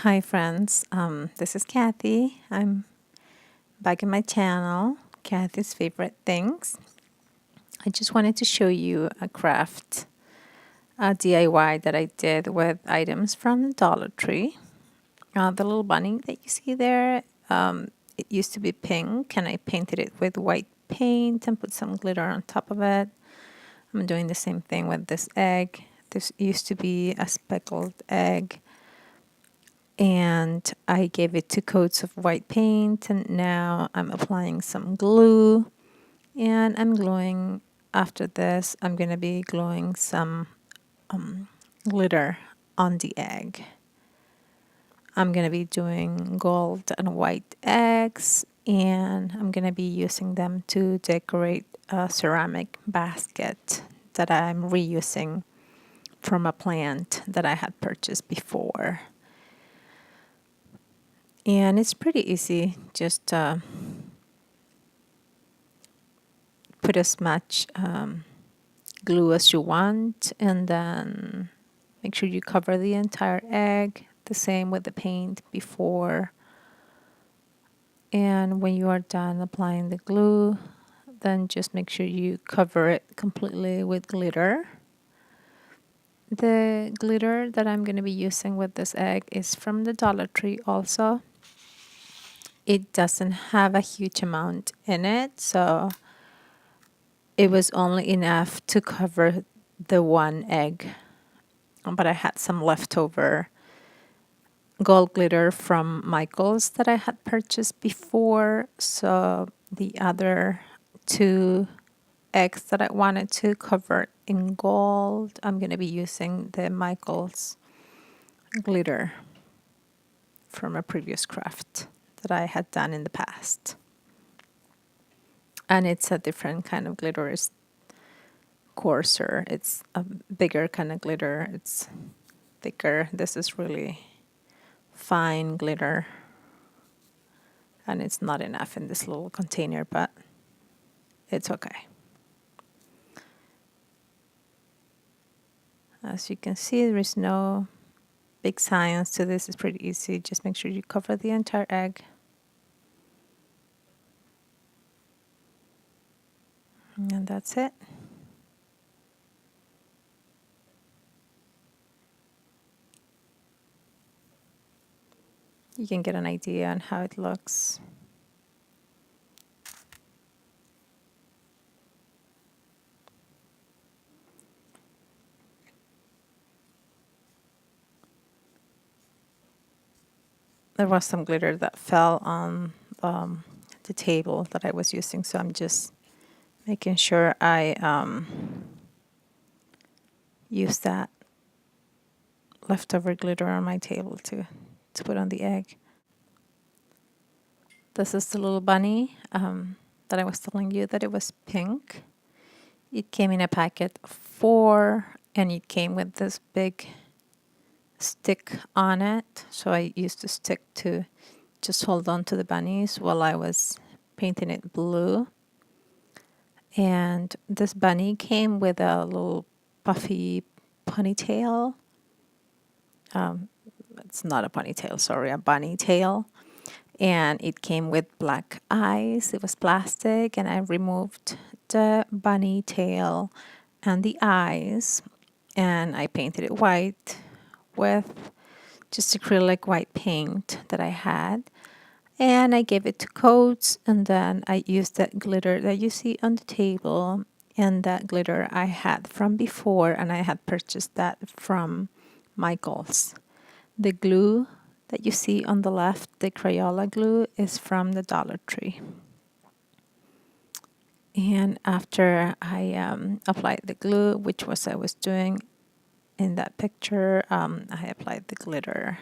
Hi friends, this is Kathy. I'm back in my channel, Kathy's Favorite Things. I just wanted to show you a craft, a DIY that I did with items from Dollar Tree. The little bunny that you see there, it used to be pink and I painted it with white paint and put some glitter on top of it. I'm doing the same thing with this egg. This used to be a speckled egg. And I gave it 2 coats of white paint, and now I'm applying some glue, and I'm gluing. After this, I'm going to be gluing some glitter on the egg. I'm going to be doing gold and white eggs, and I'm going to be using them to decorate a ceramic basket that I'm reusing from a plant that I had purchased before. And it's pretty easy. Just put as much glue as you want, and then make sure you cover the entire egg. The same with the paint before. And when you are done applying the glue, then just make sure you cover it completely with glitter. The glitter that I'm going to be using with this egg is from the Dollar Tree also. It doesn't have a huge amount in it, so it was only enough to cover the one egg. But I had some leftover gold glitter from Michaels that I had purchased before, so the other 2 eggs that I wanted to cover in gold, I'm going to be using the Michaels glitter from a previous craft that I had done in the past. And it's a different kind of glitter. It's coarser. It's a bigger kind of glitter. It's thicker. This is really fine glitter. And it's not enough in this little container, but it's okay. As you can see, there is no big science to this. It's pretty easy. Just make sure you cover the entire egg. And that's it. You can get an idea on how it looks. There was some glitter that fell on the table that I was using, so I'm just making sure I use that leftover glitter on my table to put on the egg. This is the little bunny that I was telling you that it was pink. It came in a packet of 4, and it came with this big stick on it. So I used the stick to just hold on to the bunnies while I was painting it blue. And this bunny came with a little puffy ponytail. It's not a ponytail, sorry, a bunny tail. And it came with black eyes. It was plastic, and I removed the bunny tail and the eyes, and I painted it white with just acrylic white paint that I had. And I gave it 2 coats, and then I used that glitter that you see on the table, and that glitter I had from before, and I had purchased that from Michaels. The glue that you see on the left, the Crayola glue, is from the Dollar Tree. And after I applied the glue, which was I was doing in that picture, I applied the glitter.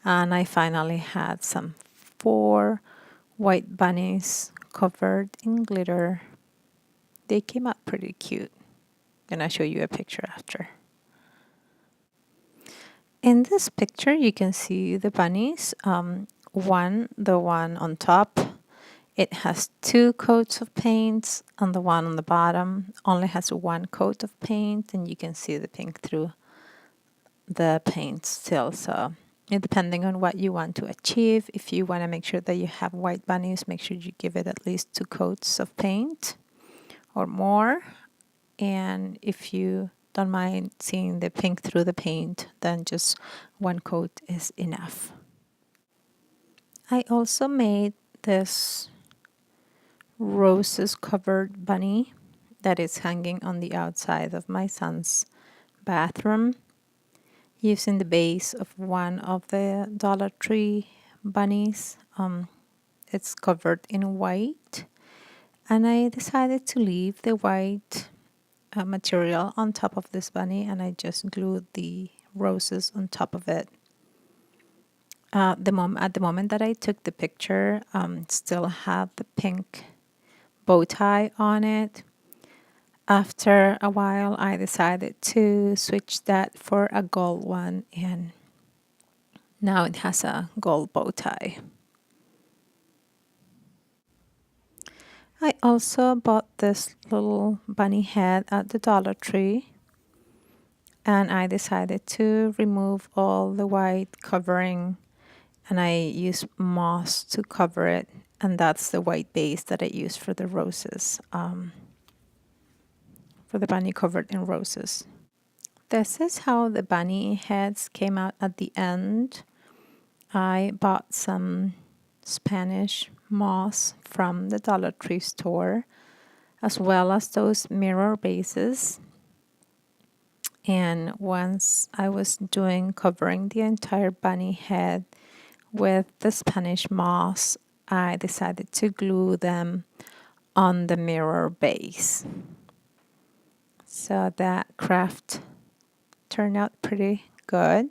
And I finally had some 4 white bunnies covered in glitter. They came out pretty cute. And I'll show you a picture after. In this picture, you can see the bunnies. The one on top, it has 2 coats of paint, and the one on the bottom only has 1 coat of paint, and you can see the pink through the paint still. So depending on what you want to achieve. If you want to make sure that you have white bunnies, make sure you give it at least 2 coats of paint or more. And if you don't mind seeing the pink through the paint, then just 1 coat is enough. I also made this roses covered bunny that is hanging on the outside of my son's bathroom using the base of one of the Dollar Tree bunnies. It's covered in white, and I decided to leave the white material on top of this bunny, and I just glued the roses on top of it. At the moment that I took the picture, still had the pink bow tie on it. After a while, I decided to switch that for a gold one, and now it has a gold bow tie. I also bought this little bunny head at the Dollar Tree, and I decided to remove all the white covering, and I used moss to cover it, and that's the white base that I used for the roses, for the bunny covered in roses. This is how the bunny heads came out at the end. I bought some Spanish moss from the Dollar Tree store, as well as those mirror bases. And once I was covering the entire bunny head with the Spanish moss, I decided to glue them on the mirror base. So that craft turned out pretty good,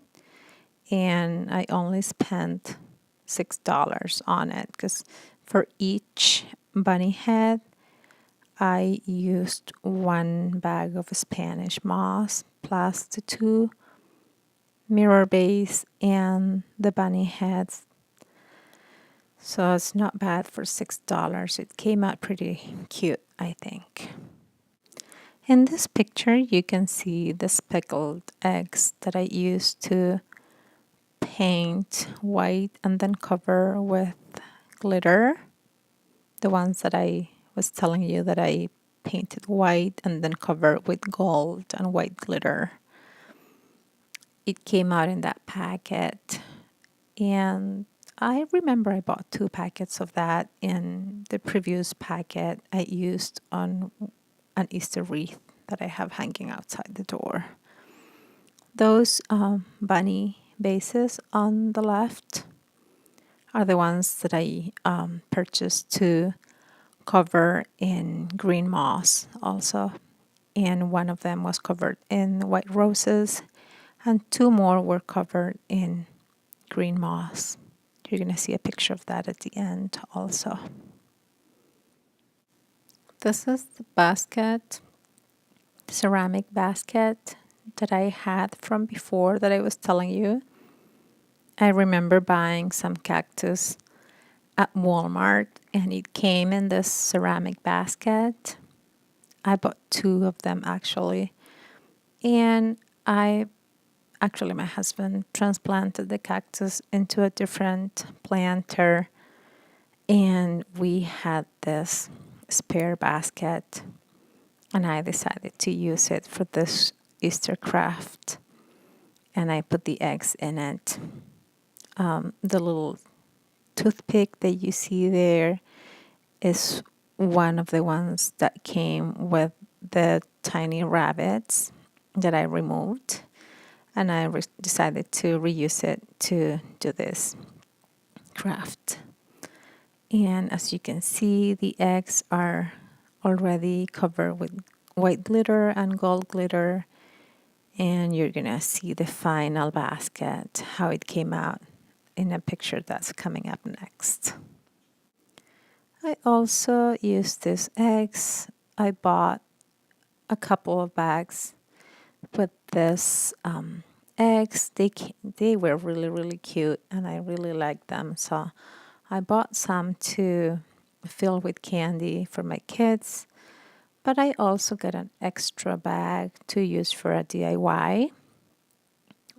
and I only spent $6 on it because for each bunny head I used 1 bag of Spanish moss plus the 2 mirror base and the bunny heads. So it's not bad for $6. It came out pretty cute, I think. In this picture, you can see the speckled eggs that I used to paint white and then cover with glitter. The ones that I was telling you that I painted white and then covered with gold and white glitter. It came out in that packet, and I remember I bought 2 packets of that in the previous packet I used on an Easter wreath that I have hanging outside the door. Those bunny bases on the left are the ones that I purchased to cover in green moss also. And one of them was covered in white roses, and 2 more were covered in green moss. You're going to see a picture of that at the end also. This is the basket, ceramic basket that I had from before that I was telling you. I remember buying some cactus at Walmart, and it came in this ceramic basket. I bought 2 of them actually, and my husband transplanted the cactus into a different planter, and we had this spare basket, and I decided to use it for this Easter craft, and I put the eggs in it. The little toothpick that you see there is one of the ones that came with the tiny rabbits that I removed, and I decided to reuse it to do this craft. And as you can see, the eggs are already covered with white glitter and gold glitter, and you're gonna see the final basket, how it came out in a picture that's coming up next. I also used these eggs. I bought a couple of bags with this eggs. They were really cute, and I really liked them, so I bought some to fill with candy for my kids, but I also got an extra bag to use for a DIY.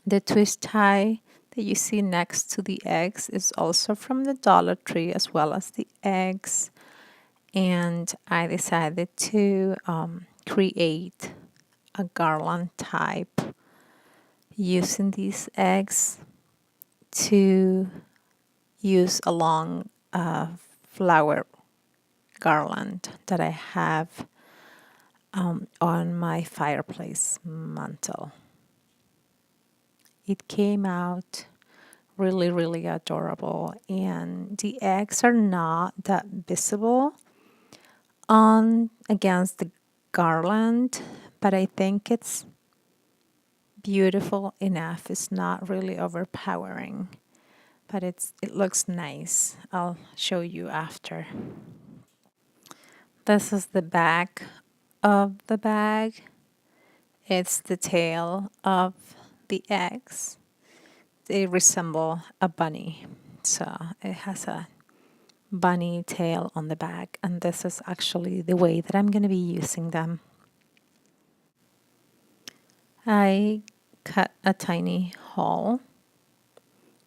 The twist tie that you see next to the eggs is also from the Dollar Tree, as well as the eggs. And I decided to create a garland type using these eggs to use along a flower garland that I have on my fireplace mantle. It came out really, really adorable, and the eggs are not that visible on against the garland, but I think it's beautiful enough. It's not really overpowering, but it looks nice. I'll show you after. This is the back of the bag. It's the tail of the eggs. They resemble a bunny. So it has a bunny tail on the back, and this is actually the way that I'm going to be using them. I cut a tiny hole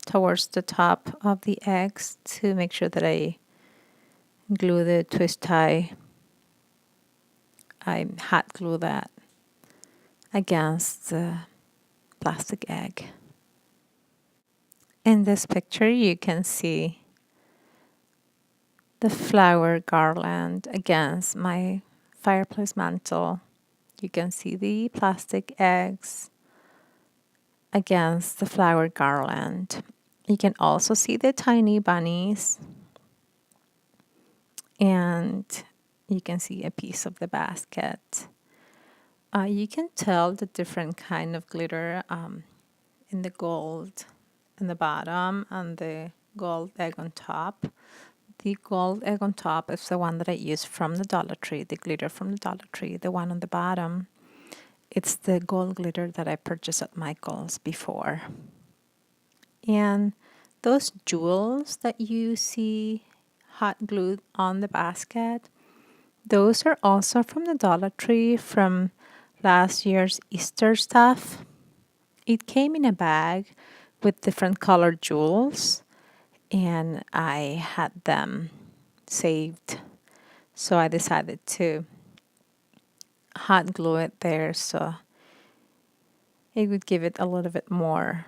towards the top of the eggs to make sure that I glue the twist tie. I hot glue that against the plastic egg. In this picture, you can see the flower garland against my fireplace mantle. You can see the plastic eggs against the flower garland. You can also see the tiny bunnies, and you can see a piece of the basket. You can tell the different kind of glitter in the gold in the bottom and the gold egg on top. The gold egg on top is the one that I use from the Dollar Tree, the glitter from the Dollar Tree. The one on the bottom, it's the gold glitter that I purchased at Michael's before. And those jewels that you see hot glued on the basket, those are also from the Dollar Tree from last year's Easter stuff. It came in a bag with different colored jewels, and I had them saved. So I decided to hot glue it there so it would give it a little bit more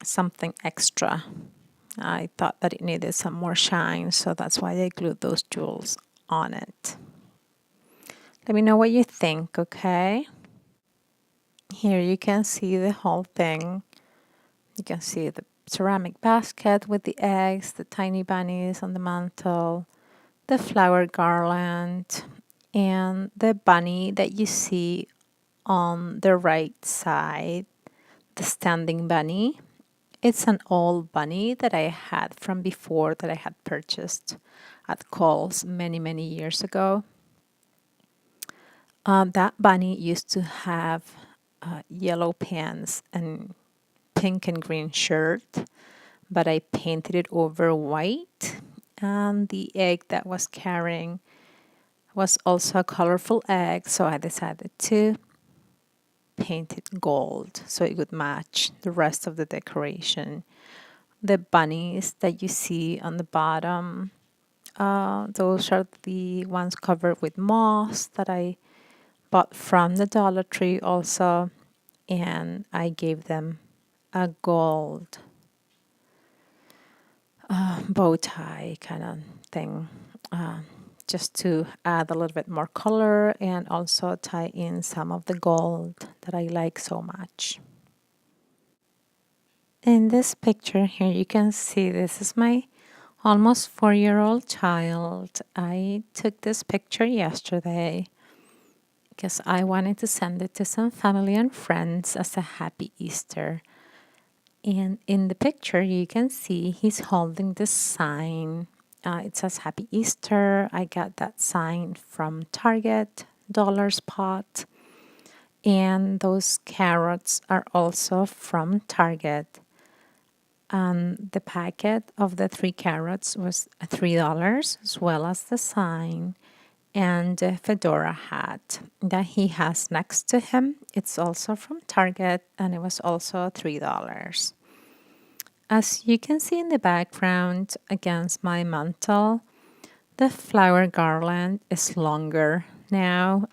something extra. I thought that it needed some more shine, so that's why I glued those jewels on it. Let me know what you think, okay? Here you can see the whole thing. You can see the ceramic basket with the eggs, the tiny bunnies on the mantle, the flower garland, and the bunny that you see on the right side, the standing bunny. It's an old bunny that I had from before that I had purchased at Kohl's many, many years ago. That bunny used to have yellow pants and pink and green shirt, but I painted it over white, and the egg that was carrying was also a colorful egg, so I decided to paint it gold so it would match the rest of the decoration. The bunnies that you see on the bottom, those are the ones covered with moss that I bought from the Dollar Tree also, and I gave them a gold bow tie kind of thing, just to add a little bit more color and also tie in some of the gold that I like so much. In this picture here, you can see this is my almost 4-year-old child. I took this picture yesterday because I wanted to send it to some family and friends as a happy Easter. And in the picture, you can see he's holding this sign. It says Happy Easter. I got that sign from Target, Dollar Spot. And those carrots are also from Target. The packet of the 3 carrots was $3, as well as the sign. and a fedora hat that he has next to him. It's also from Target and it was also $3. As you can see in the background against my mantle, the flower garland is longer now.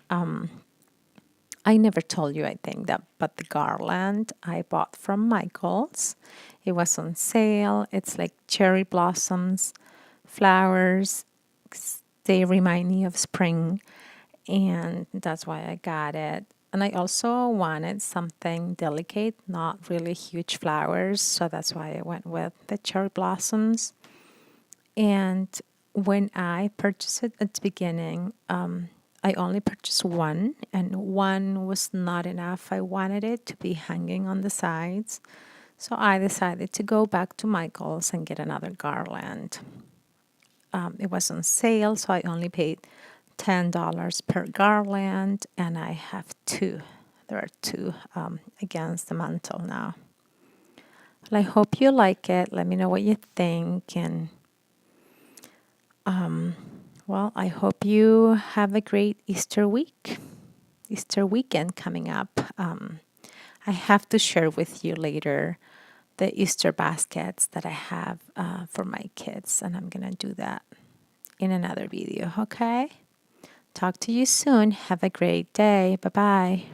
I never told you, I think, that, but the garland I bought from Michaels. It was on sale. It's like cherry blossoms, flowers. They remind me of spring, and that's why I got it. And I also wanted something delicate, not really huge flowers, so that's why I went with the cherry blossoms. And when I purchased it at the beginning, I only purchased one, and one was not enough. I wanted it to be hanging on the sides. So I decided to go back to Michael's and get another garland. It was on sale, so I only paid $10 per garland, and I have two. There are two against the mantle now. Well, I hope you like it. Let me know what you think, and well, I hope you have a great Easter weekend coming up. I have to share with you later the Easter baskets that I have for my kids, and I'm going to do that in another video, okay? Talk to you soon. Have a great day. Bye-bye.